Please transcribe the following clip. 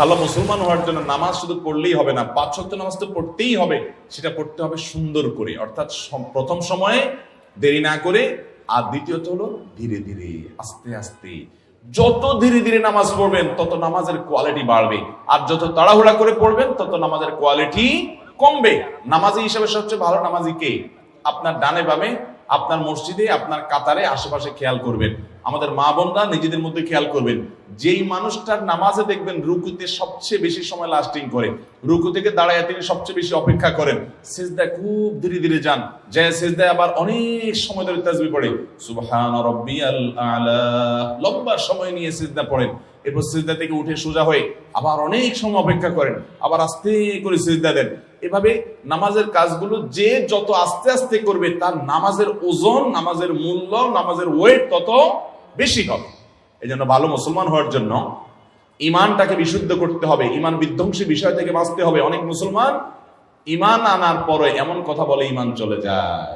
ভালো মুসলমান হওয়ার জন্য নামাজ শুধু পড়লেই হবে না, 5 ওয়াক্ত নামাজ তো পড়তেই হবে। সেটা পড়তে হবে সুন্দর করে, অর্থাৎ প্রথম সময়ে দেরি না করে, আর দ্বিতীয়ত হলো ধীরে ধীরে আস্তে আস্তে। যত ধীরে ধীরে নামাজ পড়বেন তত নামাজের কোয়ালিটি বাড়বে, আর যত তাড়াহুড়া করে পড়বেন তত নামাজের কোয়ালিটি কমবে। নামাজি হিসাবে সবচেয়ে ভালো নামাজি কে? আপনার ডানে বামে, আপনার মসজিদে, আপনার কাতারে, আশেপাশে খেয়াল করবেন। আমাদের মা বোনরা নিজেদের মধ্যে খেয়াল করবেন, যেই মানুষটার নামাজে দেখবেন রুকুতে সবচেয়ে বেশি সময় লাস্টিং করে, রুকু থেকে দাঁড়ায় তিনি সবচেয়ে বেশি অপেক্ষা করেন, সিজদায় খুব ধীরে ধীরে যান, যে সিজদায় আবার অনেক সময় ধরে তাসবিহ পড়ে, সুবহান রাব্বিয়াল আলা, লম্বা সময় নিয়ে সিজদা পড়েন, এরপর সিজদা থেকে উঠে সোজা হয়ে আবার অনেক সময় অপেক্ষা করেন, আবার আস্তে করে সিজদা দেন। এভাবে নামাজের কাজগুলো যে যত আস্তে আস্তে করবে তার নামাজের ওজন, নামাজের মূল্য, নামাজের ওয়েট তত বেশি হবে। এই জন্য ভালো মুসলমান হওয়ার জন্য ইমানটাকে বিশুদ্ধ করতে হবে, ইমান বিধ্বংসী বিষয় থেকে বাঁচতে হবে। অনেক মুসলমান ইমান আনার পরে এমন কথা বলে ইমান চলে যায়।